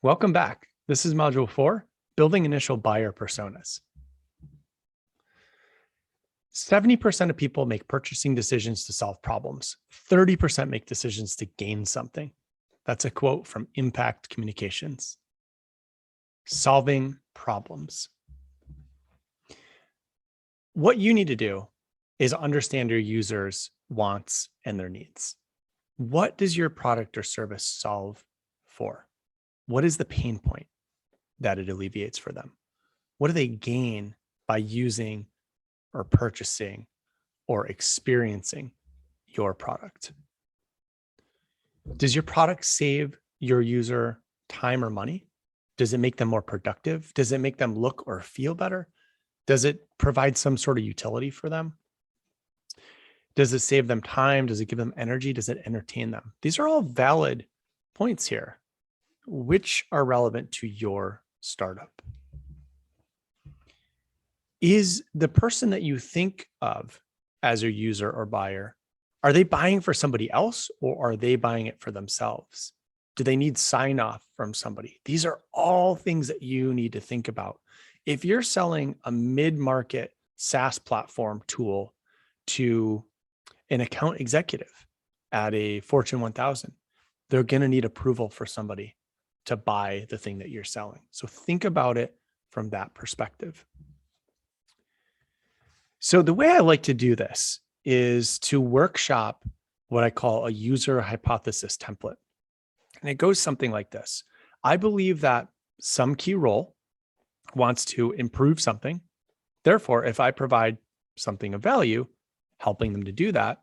Welcome back. This is Module 4, Building Initial Buyer Personas. 70% of people make purchasing decisions to solve problems. 30% make decisions to gain something. That's a quote from Impact Communications. Solving problems. What you need to do is understand your users' wants and their needs. What does your product or service solve for? What is the pain point that it alleviates for them? What do they gain by using or purchasing or experiencing your product? Does your product save your user time or money? Does it make them more productive? Does it make them look or feel better? Does it provide some sort of utility for them? Does it save them time? Does it give them energy? Does it entertain them? These are all valid points here, which are relevant to your startup. Is the person that you think of as a user or buyer, are they buying for somebody else or are they buying it for themselves? Do they need sign off from somebody? These are all things that you need to think about. If you're selling a mid-market SaaS platform tool to an account executive at a Fortune 1000, they're going to need approval for somebody to buy the thing that you're selling. So think about it from that perspective. So the way I like to do this is to workshop what I call a user hypothesis template. And it goes something like this. I believe that some key role wants to improve something. Therefore, if I provide something of value, helping them to do that,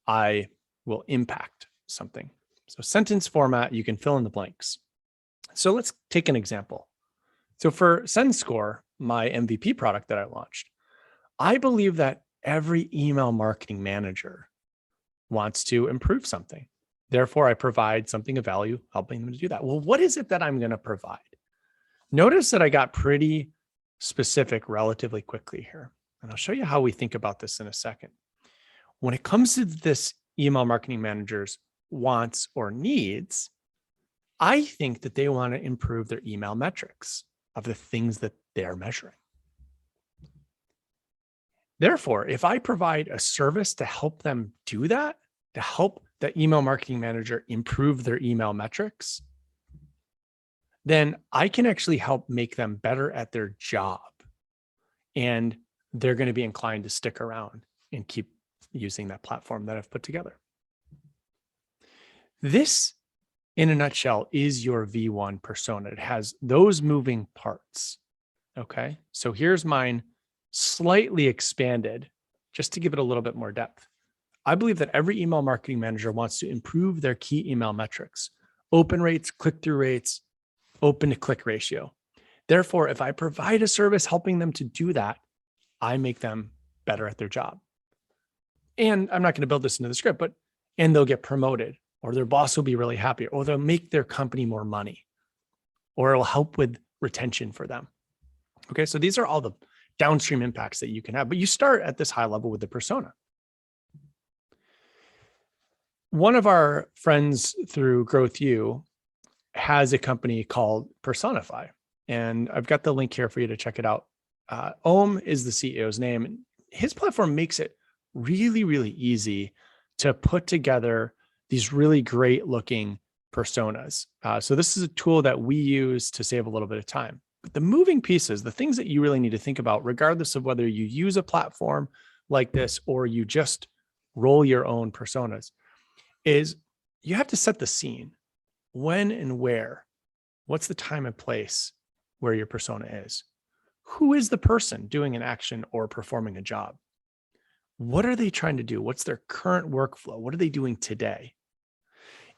I will impact something. So sentence format, you can fill in the blanks. So let's take an example. So for SendScore, my MVP product that I launched, I believe that every email marketing manager wants to improve something. Therefore, I provide something of value, helping them to do that. Well, what is it that I'm going to provide? Notice that I got pretty specific relatively quickly here. And I'll show you how we think about this in a second. When it comes to this email marketing manager's wants or needs, I think that they want to improve their email metrics of the things that they're measuring. Therefore, if I provide a service to help them do that, to help the email marketing manager improve their email metrics, then I can actually help make them better at their job. And they're going to be inclined to stick around and keep using that platform that I've put together. This, in a nutshell, is your V1 persona. It has those moving parts. Okay, so here's mine slightly expanded just to give it a little bit more depth. I believe that every email marketing manager wants to improve their key email metrics, open rates, click-through rates, open to click ratio. Therefore, if I provide a service helping them to do that, I make them better at their job. And I'm not going to build this into the script, and they'll get promoted, or their boss will be really happy, or they'll make their company more money, or it'll help with retention for them. Okay, so these are all the downstream impacts that you can have, but you start at this high level with the persona. One of our friends through GrowthU has a company called Personify, and I've got the link here for you to check it out. Om is the CEO's name, and his platform makes it really, really easy to put together these really great looking personas. So this is a tool that we use to save a little bit of time. But the moving pieces, the things that you really need to think about, regardless of whether you use a platform like this or you just roll your own personas, is you have to set the scene. When and where? What's the time and place where your persona is? Who is the person doing an action or performing a job? What are they trying to do? What's their current workflow? What are they doing today?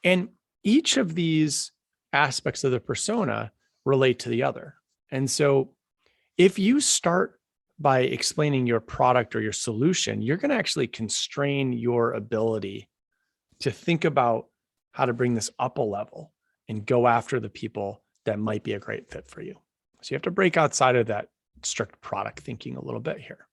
And each of these aspects of the persona relate to the other. And so if you start by explaining your product or your solution, you're going to actually constrain your ability to think about how to bring this up a level and go after the people that might be a great fit for you. So you have to break outside of that strict product thinking a little bit here.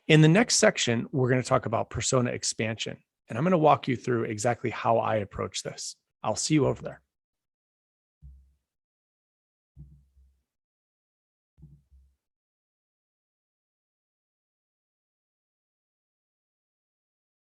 In the next section, we're going to talk about persona expansion, and I'm going to walk you through exactly how I approach this. I'll see you over there.